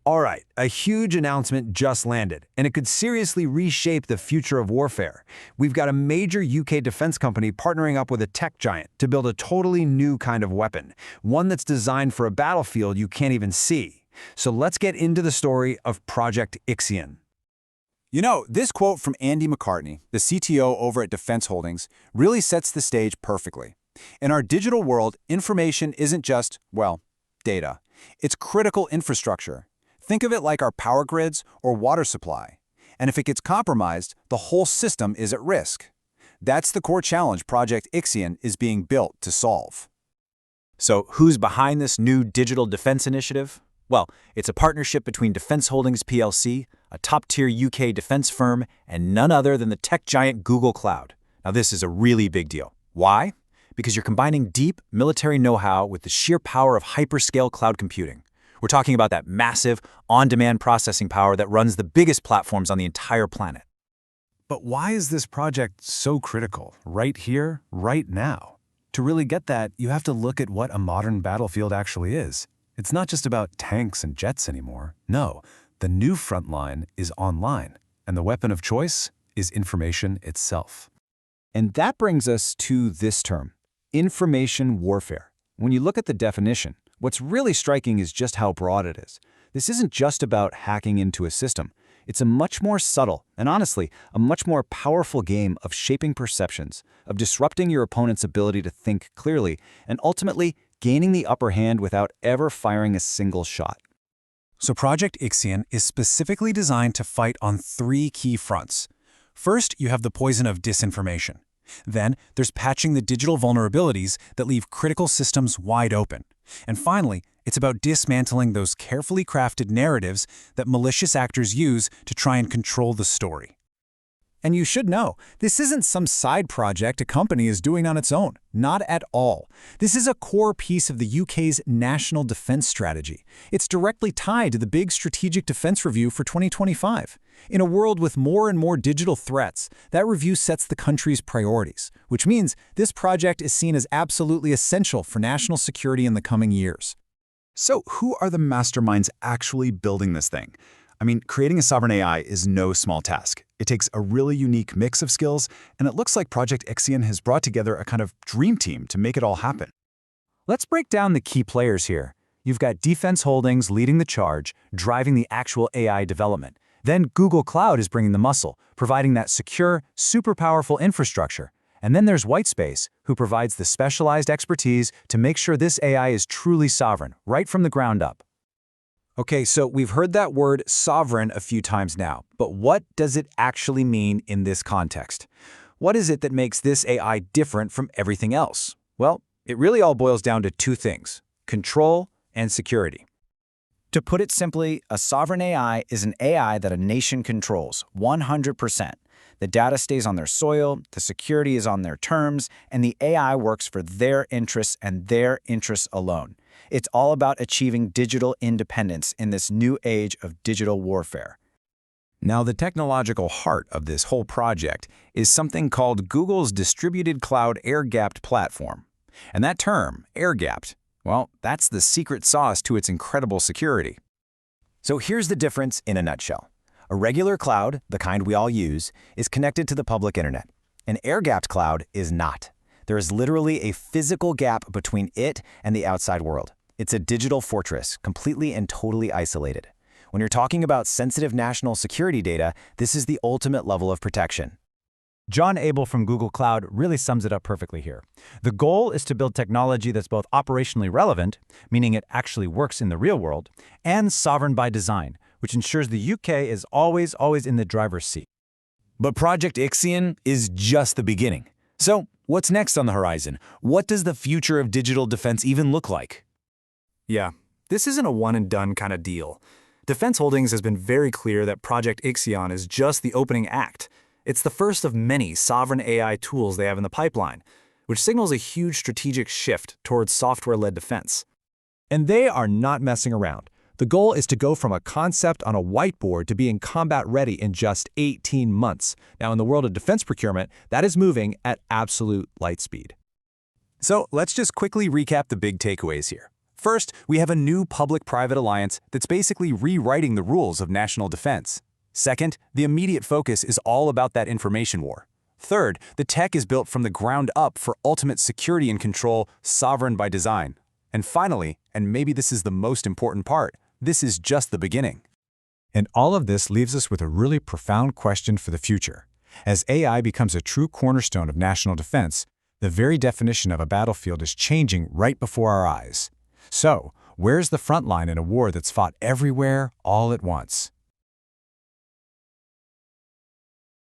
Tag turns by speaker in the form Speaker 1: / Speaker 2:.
Speaker 1: All right, a huge announcement just landed, and it could seriously reshape the future of warfare. We've got a major UK defense company partnering up with a tech giant to build a totally new kind of weapon, one that's designed for a battlefield you can't even see. So let's get into the story of Project Ixian.
Speaker 2: You know, this quote from Andy McCartney, the CTO over at Defense Holdings, really sets the stage perfectly. In our digital world, information isn't just, well, data. It's critical infrastructure. Think of it like our power grids or water supply. And if it gets compromised, the whole system is at risk. That's the core challenge Project Ixian is being built to solve. So who's behind this new digital defense initiative? Well, it's a partnership between Defense Holdings plc, a top-tier UK defense firm, and none other than the tech giant Google Cloud. Now this is a really big deal. Why? Because you're combining deep military know-how with the sheer power of hyperscale cloud computing. We're talking about that massive, on-demand processing power that runs the biggest platforms on the entire planet.
Speaker 1: But why is this project so critical, right here, right now? To really get that, you have to look at what a modern battlefield actually is. It's not just about tanks and jets anymore. No, the new front line is online, and the weapon of choice is information itself.
Speaker 2: And that brings us to this term, information warfare. When you look at the definition, what's really striking is just how broad it is. This isn't just about hacking into a system. It's a much more subtle, and honestly, a much more powerful game of shaping perceptions, of disrupting your opponent's ability to think clearly, and ultimately gaining the upper hand without ever firing a single shot.
Speaker 3: So Project Ixian is specifically designed to fight on 3 key fronts. First, you have the poison of disinformation. Then, there's patching the digital vulnerabilities that leave critical systems wide open. And finally, it's about dismantling those carefully crafted narratives that malicious actors use to try and control the story. And you should know, this isn't some side project a company is doing on its own. Not at all. This is a core piece of the UK's national defense strategy. It's directly tied to the big Strategic Defense Review for 2025. In a world with more and more digital threats, that review sets the country's priorities, which means this project is seen as absolutely essential for national security in the coming years.
Speaker 2: So who are the masterminds actually building this thing? I mean, creating a sovereign AI is no small task. It takes a really unique mix of skills, and it looks like Project Ixian has brought together a kind of dream team to make it all happen.
Speaker 3: Let's break down the key players here. You've got Defense Holdings leading the charge, driving the actual AI development. Then Google Cloud is bringing the muscle, providing that secure, super powerful infrastructure. And then there's Whitespace, who provides the specialized expertise to make sure this AI is truly sovereign, right from the ground up.
Speaker 2: Okay, so we've heard that word sovereign a few times now, but what does it actually mean in this context? What is it that makes this AI different from everything else? Well, it really all boils down to 2 things: control and security. To put it simply, a sovereign AI is an AI that a nation controls 100%. The data stays on their soil, the security is on their terms, and the AI works for their interests and their interests alone. It's all about achieving digital independence in this new age of digital warfare. Now, the technological heart of this whole project is something called Google's Distributed Cloud Air-Gapped Platform. And that term, air-gapped, well, that's the secret sauce to its incredible security. So here's the difference in a nutshell. A regular cloud, the kind we all use, is connected to the public internet. An air-gapped cloud is not. There is literally a physical gap between it and the outside world. It's a digital fortress, completely and totally isolated. When you're talking about sensitive national security data, this is the ultimate level of protection.
Speaker 3: John Abel from Google Cloud really sums it up perfectly here. The goal is to build technology that's both operationally relevant, meaning it actually works in the real world, and sovereign by design, which ensures the UK is always in the driver's seat.
Speaker 2: But Project Ixian is just the beginning. So, what's next on the horizon? What does the future of digital defense even look like?
Speaker 4: Yeah, this isn't a one-and-done kind of deal. Defense Holdings has been very clear that Project Ixian is just the opening act. It's the first of many sovereign AI tools they have in the pipeline, which signals a huge strategic shift towards software-led defense.
Speaker 1: And they are not messing around. The goal is to go from a concept on a whiteboard to being combat ready in just 18 months. Now, in the world of defense procurement, that is moving at absolute light speed.
Speaker 2: So let's just quickly recap the big takeaways here. First, we have a new public-private alliance that's basically rewriting the rules of national defense. Second, the immediate focus is all about that information war. Third, the tech is built from the ground up for ultimate security and control, sovereign by design. And finally, and maybe this is the most important part, this is just the beginning.
Speaker 3: And all of this leaves us with a really profound question for the future. As AI becomes a true cornerstone of national defense, the very definition of a battlefield is changing right before our eyes. So, where's the front line in a war that's fought everywhere, all at once?